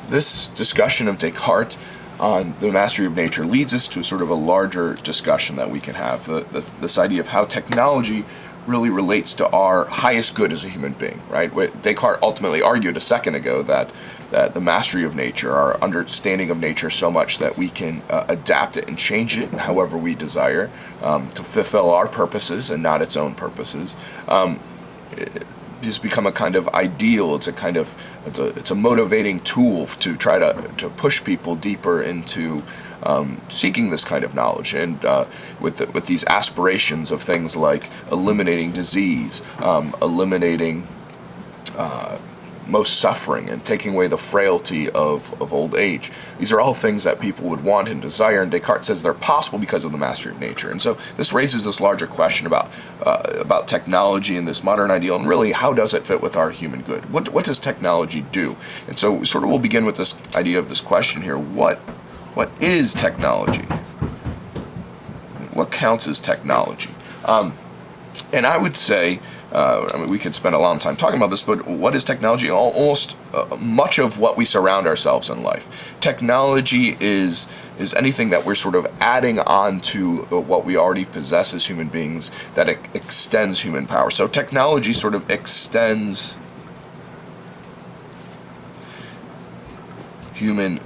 this discussion of Descartes on the mastery of nature leads us to sort of a larger discussion that we can have, this idea of how technology really relates to our highest good as a human being, right? Descartes ultimately argued a second ago that the mastery of nature, our understanding of nature so much that we can adapt it and change it however we desire to fulfill our purposes and not its own purposes, has become a kind of ideal. It's a motivating tool to try to push people deeper into seeking this kind of knowledge, and with these aspirations of things like eliminating disease, eliminating most suffering, and taking away the frailty of old age. These are all things that people would want and desire, and Descartes says they're possible because of the mastery of nature. And so this raises this larger question about technology and this modern ideal, and really how does it fit with our human good? What does technology do? And so sort of we'll begin with this idea of this question here: what is technology? What counts as technology? And I would say, we could spend a long time talking about this, but what is technology? Almost much of what we surround ourselves in life. Technology is anything that we're sort of adding on to what we already possess as human beings that extends human power. So technology sort of extends human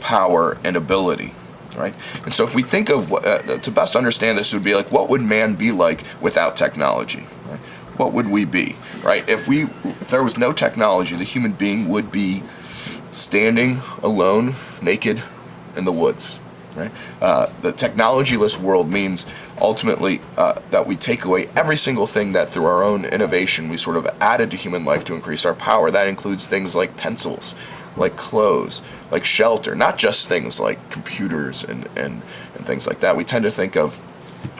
power and ability. Right? And so if we think of, to best understand this, would be like, what would man be like without technology? Right? What would we be? Right? If there was no technology, the human being would be standing alone, naked in the woods. Right? The technologyless world means ultimately that we take away every single thing that through our own innovation we sort of added to human life to increase our power. That includes things like pencils, like clothes, like shelter, not just things like computers and things like that. We tend to think of,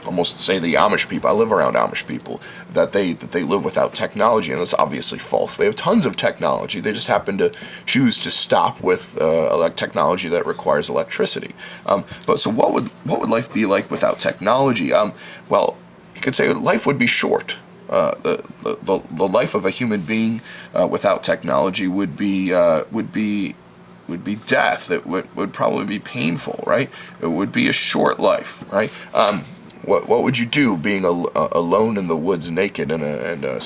almost say, the Amish people. I live around Amish people, that they live without technology, and that's obviously false. They have tons of technology. They just happen to choose to stop with technology that requires electricity. But so what would life be like without technology? Well, you could say life would be short. The life of a human being without technology would be death. It would probably be painful, right? It would be a short life, right? What would you do being alone in the woods, naked, and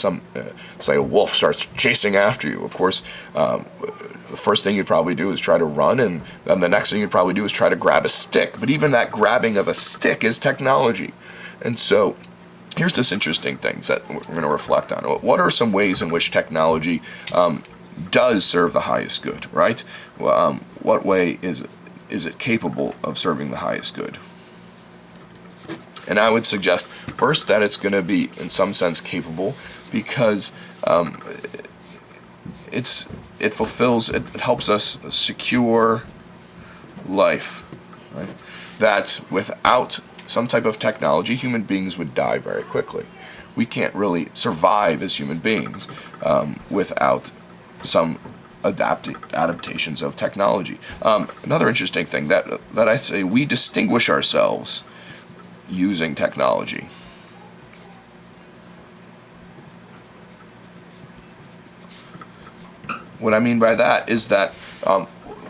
say a wolf starts chasing after you? Of course, the first thing you'd probably do is try to run, and then the next thing you'd probably do is try to grab a stick. But even that grabbing of a stick is technology, and so here's this interesting thing that we're going to reflect on. What are some ways in which technology does serve the highest good, right? What way is it capable of serving the highest good? And I would suggest first that it's going to be in some sense capable because it helps us secure life, right? That without some type of technology, human beings would die very quickly. We can't really survive as human beings without some adaptations of technology. Another interesting thing that I say, we distinguish ourselves using technology. What I mean by that is that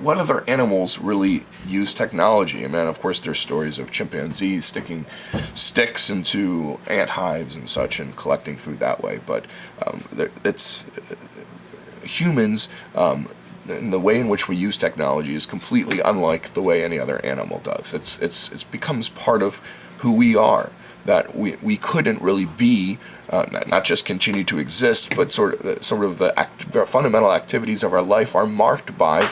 what other animals really use technology? I mean, of course, there's stories of chimpanzees sticking sticks into ant hives and such and collecting food that way. But it's humans, and the way in which we use technology is completely unlike the way any other animal does. It becomes part of who we are. That we couldn't really be, not just continue to exist, but sort of the fundamental activities of our life are marked by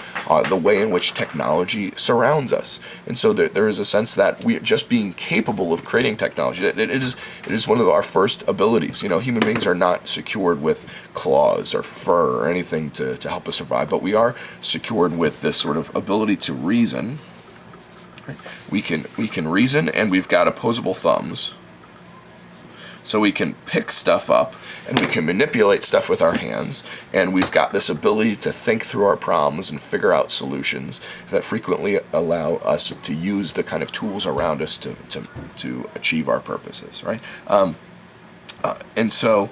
the way in which technology surrounds us. And so there is a sense that we just being capable of creating technology, it is one of our first abilities. Human beings are not secured with claws or fur or anything to help us survive, but we are secured with this sort of ability to reason. We can reason, and we've got opposable thumbs. So we can pick stuff up, and we can manipulate stuff with our hands, and we've got this ability to think through our problems and figure out solutions that frequently allow us to use the kind of tools around us to achieve our purposes, right? And so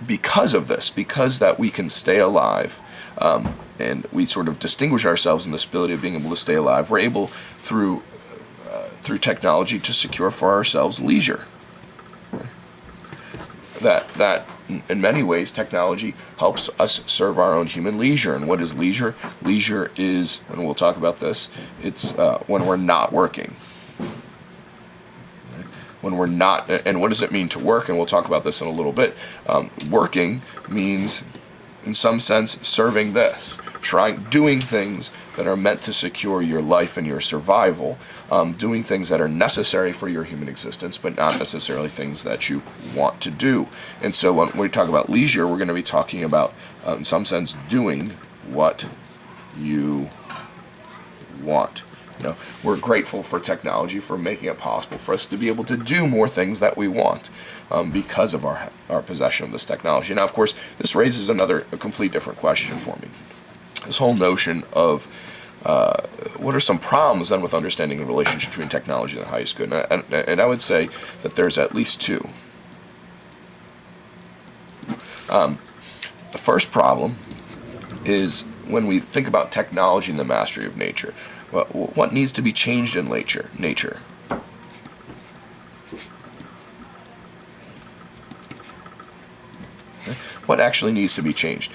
because of this, because that we can stay alive, and we sort of distinguish ourselves in this ability of being able to stay alive, we're able through technology to secure for ourselves leisure. That in many ways technology helps us serve our own human leisure. And what is leisure? Leisure is, and we'll talk about this, it's when we're not working. When we're not, and what does it mean to work? And we'll talk about this in a little bit. Working means, in some sense, serving this, doing things that are meant to secure your life and your survival, doing things that are necessary for your human existence, but not necessarily things that you want to do. And so when we talk about leisure, we're going to be talking about, in some sense, doing what you want. We're grateful for technology for making it possible for us to be able to do more things that we want because of our possession of this technology. Now, of course, this raises a complete different question for me. This whole notion of what are some problems then with understanding the relationship between technology and the highest good? And I would say that there's at least two. The first problem is when we think about technology and the mastery of nature. What needs to be changed in nature? What actually needs to be changed?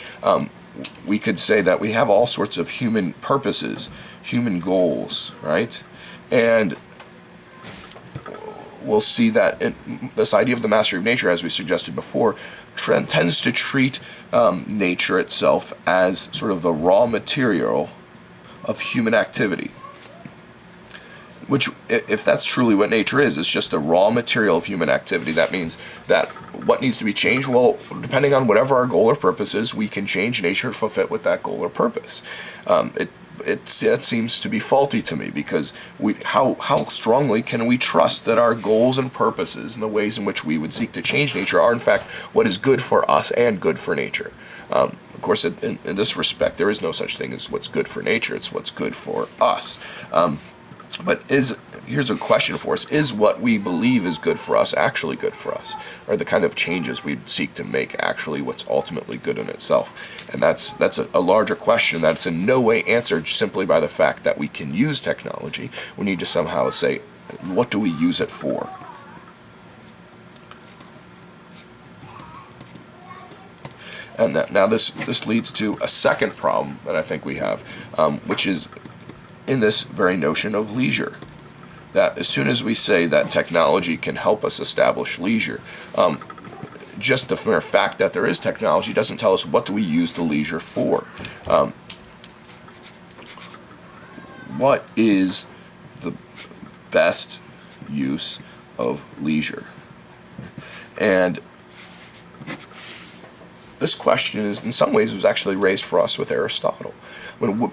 We could say that we have all sorts of human purposes, human goals, right? And we'll see that this idea of the mastery of nature, as we suggested before, tends to treat nature itself as sort of the raw material of human activity. Which, if that's truly what nature is, it's just the raw material of human activity. That means that what needs to be changed? Well, depending on whatever our goal or purpose is, we can change nature to fit with that goal or purpose. It seems to be faulty to me, because how strongly can we trust that our goals and purposes and the ways in which we would seek to change nature are in fact what is good for us and good for nature? Of course, in this respect, there is no such thing as what's good for nature. It's what's good for us. But here's a question for us. Is what we believe is good for us actually good for us? Are the kind of changes we seek to make actually what's ultimately good in itself? And that's a larger question that's in no way answered simply by the fact that we can use technology. We need to somehow say, what do we use it for? And now this leads to a second problem that I think we have, which is in this very notion of leisure. That as soon as we say that technology can help us establish leisure, just the mere fact that there is technology doesn't tell us what do we use the leisure for. What is the best use of leisure? And this question is, in some ways, was actually raised for us with Aristotle.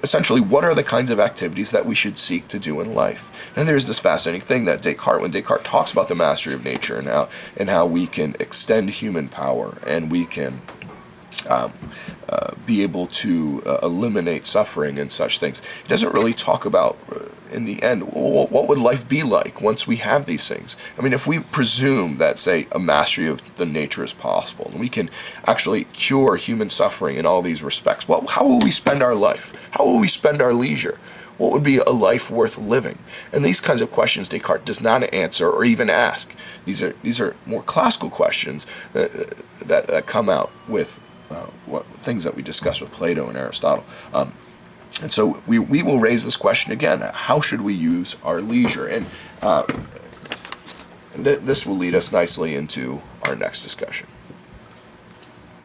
Essentially, what are the kinds of activities that we should seek to do in life? And there's this fascinating thing that when Descartes talks about the mastery of nature and how we can extend human power and we can be able to eliminate suffering and such things. He doesn't really talk about, in the end, what would life be like once we have these things? I mean, if we presume that, say, a mastery of the nature is possible, and we can actually cure human suffering in all these respects, well, how will we spend our life? How will we spend our leisure? What would be a life worth living? And these kinds of questions Descartes does not answer or even ask. These are more classical questions that come out with things that we discuss with Plato and Aristotle. And so we will raise this question again. How should we use our leisure? And this will lead us nicely into our next discussion.